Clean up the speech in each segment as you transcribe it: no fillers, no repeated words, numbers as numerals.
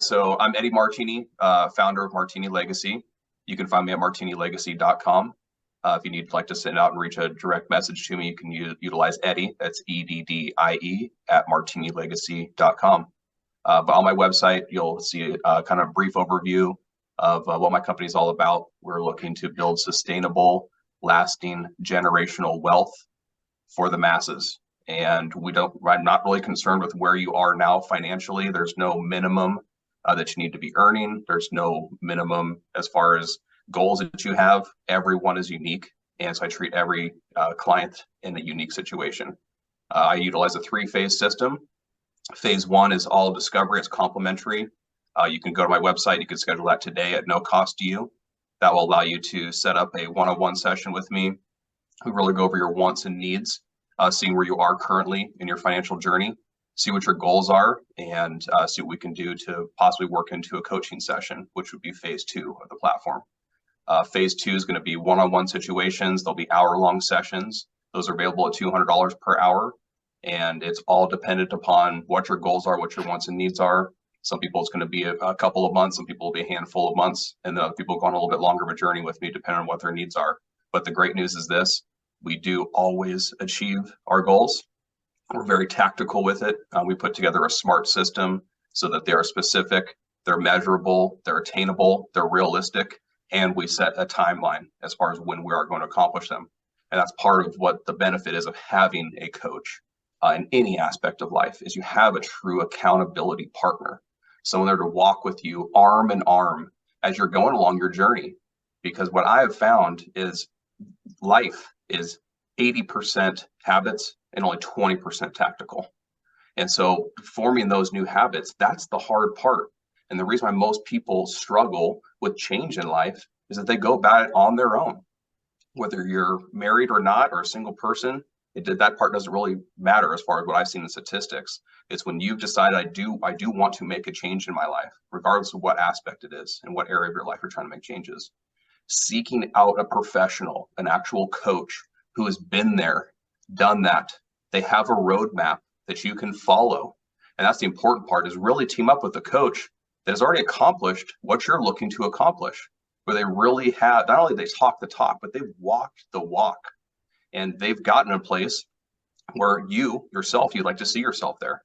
So I'm Eddie Martini, founder of Martini Legacy. You can find me at martinilegacy.com. If you need like to send out and reach a direct message to me, you can utilize Eddie, that's EDDIE, at martinilegacy.com. But on my website, you'll see kind of a brief overview of what my company is all about. We're looking to build sustainable, lasting, generational wealth for the masses. And I'm not really concerned with where you are now financially. There's no minimum that you need to be earning. There's no minimum as far as goals that you have. Everyone is unique. And so I treat every client in a unique situation. I utilize a 3-phase system. Phase 1 is all discovery. It's complimentary. You can go to my website. You can schedule that today at no cost to you. That will allow you to set up a one-on-one session with me. We really go over your wants and needs, seeing where you are currently in your financial journey, see what your goals are, and see what we can do to possibly work into a coaching session, which would be phase 2 of the platform. Phase 2 is going to be one-on-one situations. There'll be hour-long sessions. Those are available at $200 per hour. And it's all dependent upon what your goals are, what your wants and needs are. Some people it's going to be a couple of months, some people will be a handful of months, and then other people go on a little bit longer of a journey with me, depending on what their needs are. But the great news is this: we do always achieve our goals. We're very tactical with it. We put together a SMART system so that they are specific, they're measurable, they're attainable, they're realistic, and we set a timeline as far as when we are going to accomplish them. And that's part of what the benefit is of having a coach in any aspect of life, is you have a true accountability partner, someone there to walk with you arm in arm as you're going along your journey. Because what I have found is life is 80% habits and only 20% tactical. And so forming those new habits, that's the hard part. And the reason why most people struggle with change in life is that they go about it on their own. Whether you're married or not, or a single person, that part doesn't really matter as far as what I've seen in statistics. It's when you've decided I do want to make a change in my life, regardless of what aspect it is and what area of your life you're trying to make changes. Seeking out a professional, an actual coach who has been there, done that. They have a roadmap that you can follow. And that's the important part, is really team up with a coach that has already accomplished what you're looking to accomplish, where they really have, not only they talk the talk, but they've walked the walk. And they've gotten a place where you yourself, you'd like to see yourself there.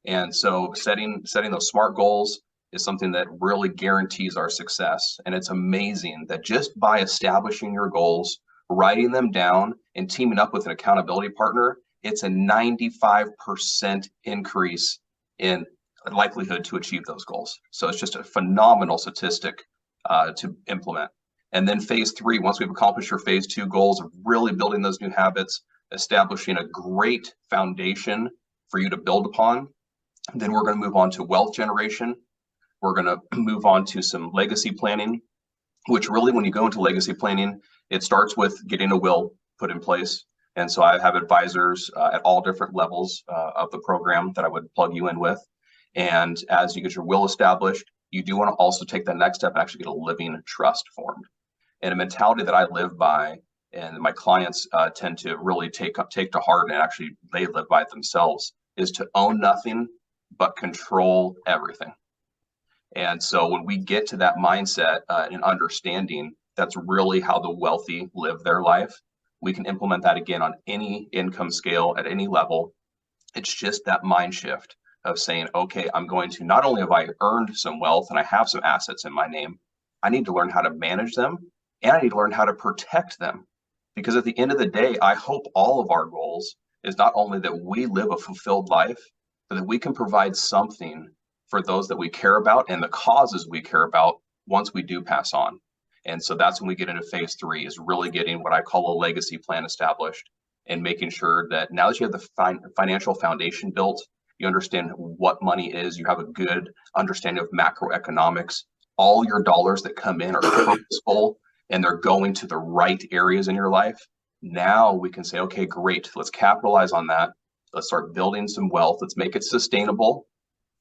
And so setting those SMART goals is something that really guarantees our success. And it's amazing that just by establishing your goals, writing them down, and teaming up with an accountability partner, it's a 95% increase in likelihood to achieve those goals. So it's just a phenomenal statistic to implement. And then phase 3, once we've accomplished your phase 2 goals of really building those new habits, establishing a great foundation for you to build upon, then we're going to move on to wealth generation. We're going to move on to some legacy planning, which really, when you go into legacy planning, it starts with getting a will put in place. And so I have advisors at all different levels of the program that I would plug you in with. And as you get your will established, you do want to also take that next step and actually get a living trust formed. And a mentality that I live by, and my clients tend to really take to heart, and actually they live by it themselves, is to own nothing but control everything. And so when we get to that mindset and understanding, that's really how the wealthy live their life. We can implement that again on any income scale at any level. It's just that mind shift of saying, okay, I'm going to, not only have I earned some wealth and I have some assets in my name, I need to learn how to manage them, and I need to learn how to protect them. Because at the end of the day, I hope all of our goals is not only that we live a fulfilled life, but that we can provide something for those that we care about and the causes we care about once we do pass on. And so that's when we get into phase 3, is really getting what I call a legacy plan established, and making sure that now that you have the financial foundation built, you understand what money is, you have a good understanding of macroeconomics, all your dollars that come in are purposeful and they're going to the right areas in your life. Now we can say, okay, great, let's capitalize on that. Let's start building some wealth. Let's make it sustainable.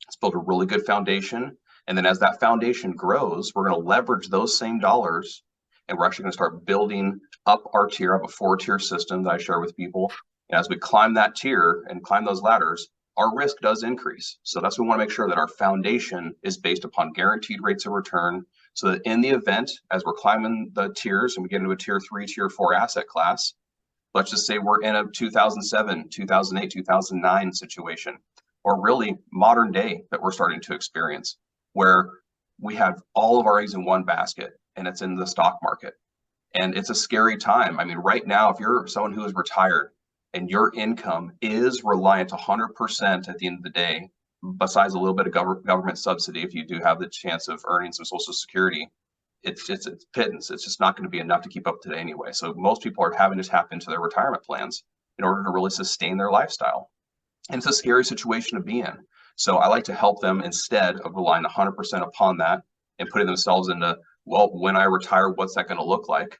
Let's build a really good foundation. And then as that foundation grows, we're going to leverage those same dollars, and we're actually going to start building up our tier. I have a 4-tier system that I share with people. And as we climb that tier and climb those ladders, our risk does increase. So that's why we want to make sure that our foundation is based upon guaranteed rates of return, so that in the event, as we're climbing the tiers and we get into a tier 3, tier 4 asset class, let's just say we're in a 2007, 2008, 2009 situation, or really modern day that we're starting to experience, where we have all of our eggs in one basket and it's in the stock market. And it's a scary time. I mean, right now, if you're someone who is retired and your income is reliant 100% at the end of the day, besides a little bit of government subsidy, if you do have the chance of earning some Social Security, it's pittance. It's just not going to be enough to keep up today anyway. So most people are having to tap into their retirement plans in order to really sustain their lifestyle. And it's a scary situation to be in. So I like to help them, instead of relying 100% upon that and putting themselves into, well, when I retire, what's that going to look like?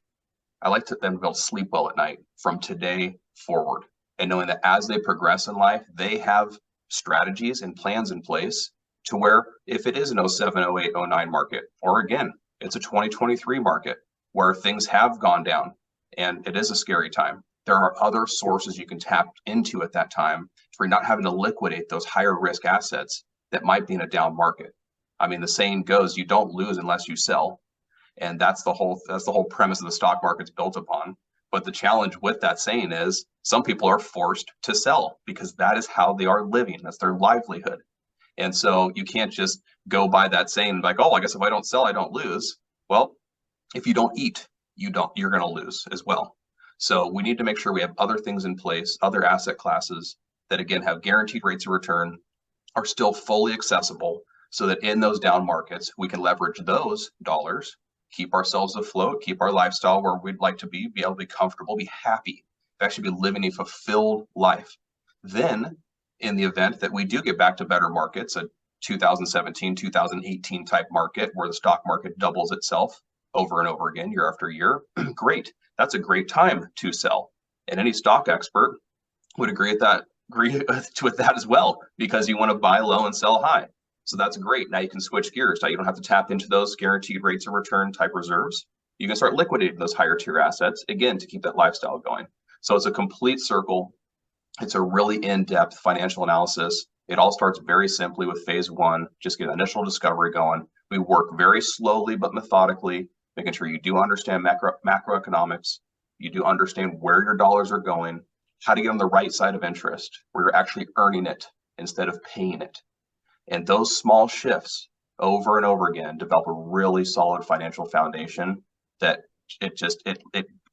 I like them to be able to sleep well at night from today forward, and knowing that as they progress in life, they have strategies and plans in place to where if it is an 07, 08, 09 market, or again, it's a 2023 market where things have gone down and it is a scary time, there are other sources you can tap into at that time for not having to liquidate those higher risk assets that might be in a down market. I mean, the saying goes, you don't lose unless you sell. And that's the whole premise of the stock market's built upon. But the challenge with that saying is some people are forced to sell because that is how they are living. That's their livelihood. And so you can't just go by that saying like, oh, I guess if I don't sell, I don't lose. Well, if you don't eat, you're going to lose as well. So we need to make sure we have other things in place, other asset classes that, again, have guaranteed rates of return, are still fully accessible, so that in those down markets, we can leverage those dollars, keep ourselves afloat, keep our lifestyle where we'd like to be able to be comfortable, be happy, actually be living a fulfilled life. Then, in the event that we do get back to better markets, a 2017, 2018 type market where the stock market doubles itself over and over again, year after year, great. That's a great time to sell. And any stock expert would agree with that as well, because you want to buy low and sell high. So that's great. Now you can switch gears. Now you don't have to tap into those guaranteed rates of return type reserves. You can start liquidating those higher tier assets, again, to keep that lifestyle going. So it's a complete circle. It's a really in-depth financial analysis. It all starts very simply with phase 1, just get initial discovery going. We work very slowly but methodically, making sure you do understand macroeconomics, you do understand where your dollars are going, how to get on the right side of interest, where you're actually earning it instead of paying it. And those small shifts over and over again develop a really solid financial foundation that it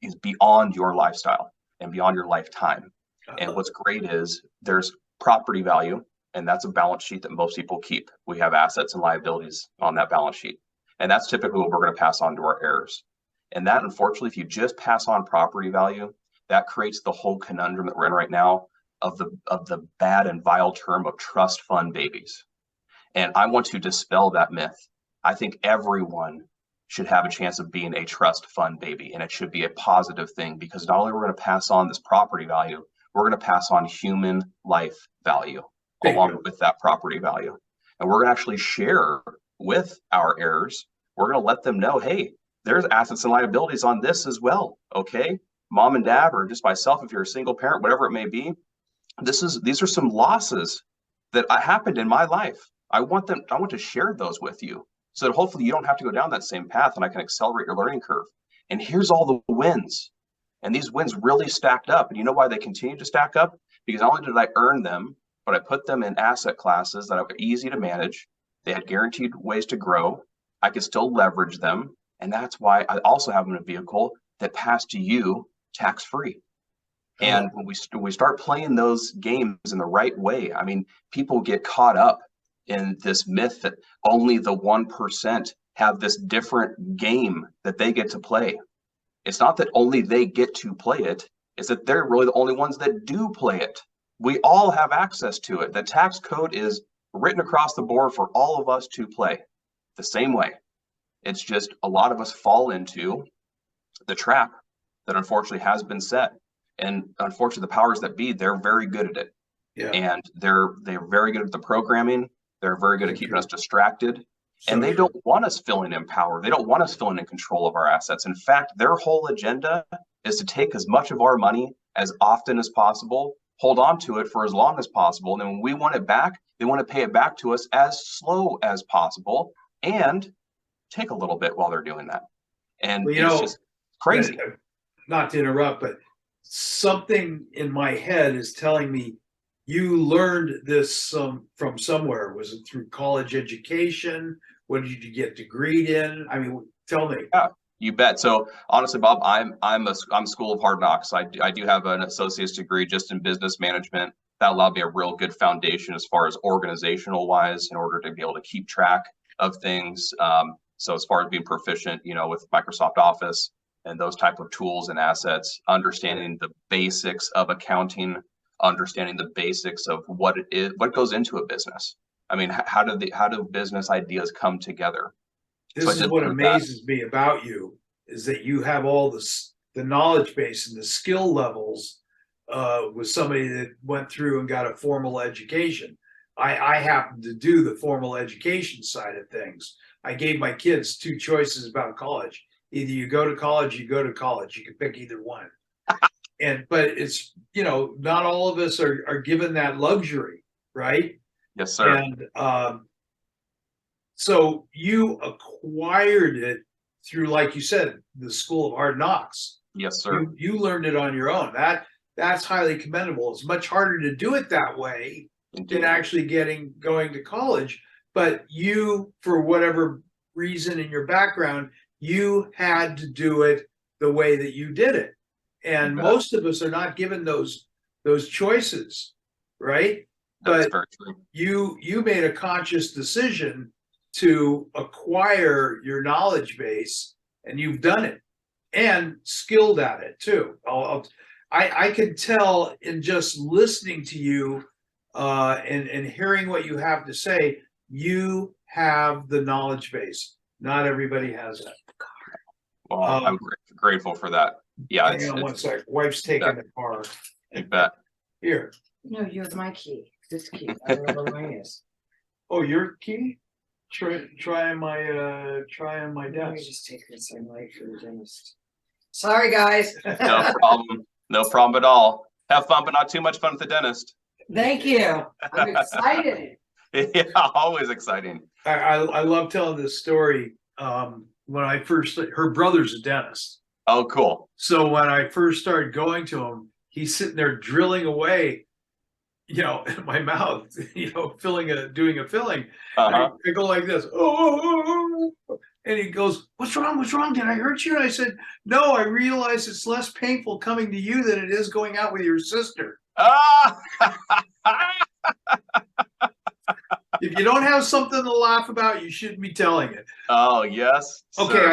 is beyond your lifestyle and beyond your lifetime. And what's great is there's property value, and that's a balance sheet that most people keep. We have assets and liabilities on that balance sheet. And that's typically what we're going to pass on to our heirs. And that, unfortunately, if you just pass on property value, that creates the whole conundrum that we're in right now of the bad and vile term of trust fund babies. And I want to dispel that myth. I think everyone should have a chance of being a trust fund baby, and it should be a positive thing, because not only are we going to pass on this property value, we're going to pass on human life value along with that property value. And we're going to actually share with our heirs. We're going to let them know, hey, there's assets and liabilities on this as well. Okay, mom and dad, or just myself, if you're a single parent, whatever it may be, these are some losses that happened in my life. I want to share those with you, so that hopefully you don't have to go down that same path, and I can accelerate your learning curve. And here's all the wins. And these wins really stacked up. And you know why they continue to stack up? Because not only did I earn them, but I put them in asset classes that are easy to manage. They had guaranteed ways to grow. I could still leverage them. And that's why I also have them in a vehicle that passed to you tax-free. And when we start playing those games in the right way, I mean, people get caught up in this myth that only the 1% have this different game that they get to play. It's not that only they get to play it, it's that they're really the only ones that do play it. We all have access to it. The tax code is written across the board for all of us to play the same way. It's just a lot of us fall into the trap that unfortunately has been set. And unfortunately, the powers that be, they're very good at it. Yeah. And they're very good at the programming. They're very good at keeping us distracted. And they don't want us feeling empowered. They don't want us feeling in control of our assets. In fact, their whole agenda is to take as much of our money as often as possible, hold on to it for as long as possible. And then when we want it back, they want to pay it back to us as slow as possible and take a little bit while they're doing that. And Well, it's just crazy. Not to interrupt, but something in my head is telling me you learned this from somewhere. Was it through college education? What did you get degreed in? I mean, tell me. Yeah, you bet. So honestly, Bob, I'm School of Hard Knocks. I do have an associate's degree just in business management. That allowed me a real good foundation as far as organizational wise, in order to be able to keep track of things. So as far as being proficient, with Microsoft Office and those type of tools and assets, understanding the basics of accounting, understanding the basics of what it is, what goes into a business. I mean, how do business ideas come together? This is what amazes me about you, is that you have all the knowledge base and the skill levels with somebody that went through and got a formal education. I happen to do the formal education side of things. I gave my kids two choices about college. Either you go to college, you go to college. You can pick either one. But it's, not all of us are given that luxury, right? Yes, sir. And so you acquired it through, like you said, the School of Hard Knocks. Yes, sir. You learned it on your own. That's highly commendable. It's much harder to do it that way than actually going to college. But you, for whatever reason in your background, you had to do it the way that you did it. And most of us are not given those choices, right? That's but very true. You made a conscious decision to acquire your knowledge base, and you've done it and skilled at it too. I can tell in just listening to you and hearing what you have to say, you have the knowledge base. Not everybody has that. Well, I'm grateful for that. Yeah. Hang on one sec. Wife's taking the car. You bet. Here. No, use my key. This key. I don't know where mine is. Oh, your key? Try my Let me desk. just take this. I'm late for the dentist. Sorry, guys. No problem. No problem at all. Have fun, but not too much fun with the dentist. Thank you. I'm excited. Yeah, always exciting. I love telling this story. When I first, her brother's a dentist. Oh, cool. So when I first started going to him, he's sitting there drilling away, in my mouth, doing a filling. I go like this, oh, and he goes, what's wrong? What's wrong? Did I hurt you? And I said, no, I realize it's less painful coming to you than it is going out with your sister. If you don't have something to laugh about, you shouldn't be telling it. Oh, yes. Okay, sir.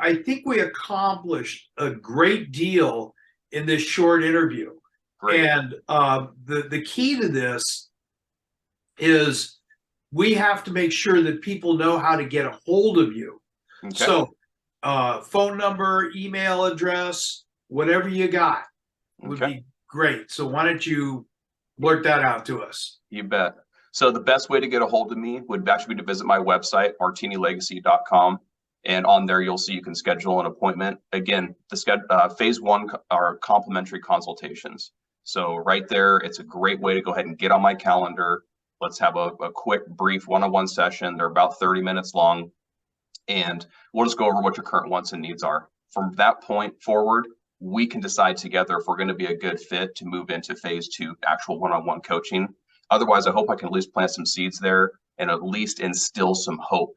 I think we accomplished a great deal in this short interview. Great. And the key to this is we have to make sure that people know how to get a hold of you. Okay. So phone number, email address, whatever you got would be great. So why don't you blurt that out to us? You bet. So the best way to get a hold of me would actually be to visit my website, martinilegacy.com. And on there, you'll see you can schedule an appointment. Again, phase one are complimentary consultations. So right there, it's a great way to go ahead and get on my calendar. Let's have a quick, brief one-on-one session. They're about 30 minutes long. And we'll just go over what your current wants and needs are. From that point forward, we can decide together if we're going to be a good fit to move into phase two, actual one-on-one coaching. Otherwise, I hope I can at least plant some seeds there and at least instill some hope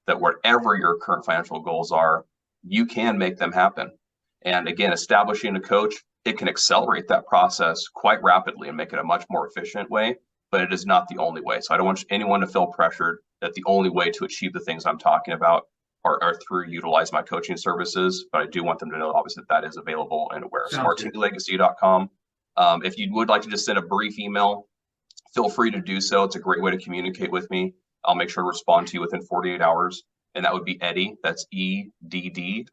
that wherever your current financial goals are, you can make them happen. And again, establishing a coach, it can accelerate that process quite rapidly and make it a much more efficient way, but it is not the only way. So I don't want anyone to feel pressured that the only way to achieve the things I'm talking about are through utilize my coaching services, but I do want them to know obviously that is available and aware. So martinilegacy.com. If you would like to just send a brief email, feel free to do so. It's a great way to communicate with me. I'll make sure to respond to you within 48 hours. And that would be Eddie, that's EDDIE,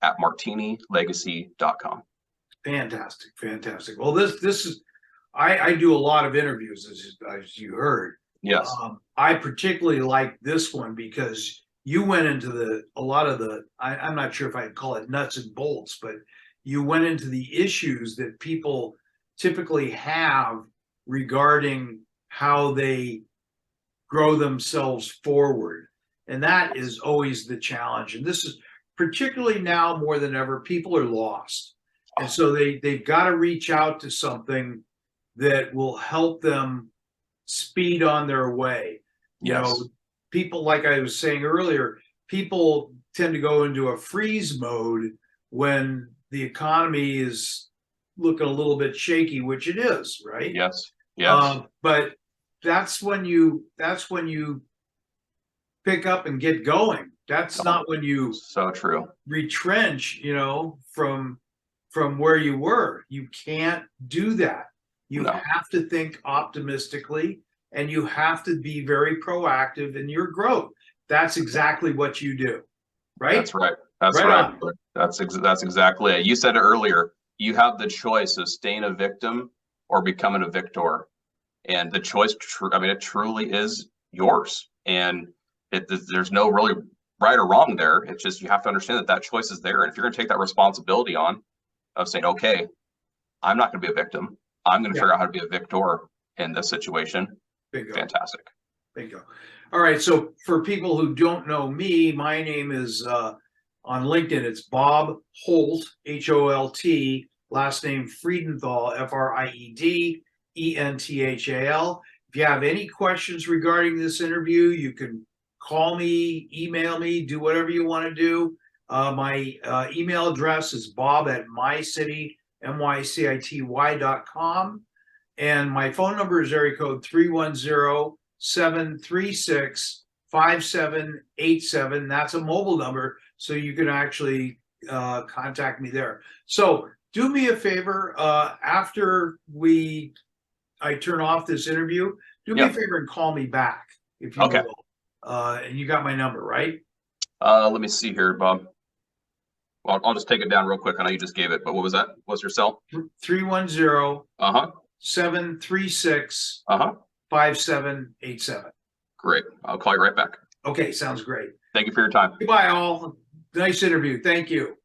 at martinilegacy.com. Fantastic, fantastic. Well, this is, I do a lot of interviews, as you heard. Yes. I particularly like this one because you went into a lot of the, I'm not sure if I'd call it nuts and bolts, but you went into the issues that people typically have regarding how they grow themselves forward. And that is always the challenge. And this is particularly now more than ever, people are lost. And so they've got to reach out to something that will help them speed on their way. You know, people, like I was saying earlier, people tend to go into a freeze mode when the economy is looking a little bit shaky, which it is, right? Yes. But that's when you pick up and get going. That's not when you So true. retrench, you know, from where you were. You can't do that. You No. have to think optimistically, and you have to be very proactive in your growth. That's exactly what you do, right? That's right. That's Right right. That's exactly it. You said it earlier. You have the choice of staying a victim or becoming a victor, and the choice, I mean, it truly is yours. And there's no really right or wrong there. It's just you have to understand that that choice is there. And if you're going to take that responsibility on of saying, okay, I'm not going to be a victim. I'm going to figure out how to be a victor in this situation. Bingo. Fantastic. Bingo. All right. So for people who don't know me, my name is on LinkedIn. It's Bob Holt, Holt. Last name Friedenthal, Friedenthal. If you have any questions regarding this interview, you can call me, email me, do whatever you want to do. My email address is bob@mycity.com. And my phone number is area code 310-736-5787. That's a mobile number, so you can actually contact me there. So do me a favor, after I turn off this interview, do me a favor and call me back, if you will. And you got my number, right? Let me see here, Bob. Well, I'll just take it down real quick. I know you just gave it, but what was that? What's your cell? 310-736-5787. Great. I'll call you right back. Okay, sounds great. Thank you for your time. Goodbye, all. Nice interview. Thank you.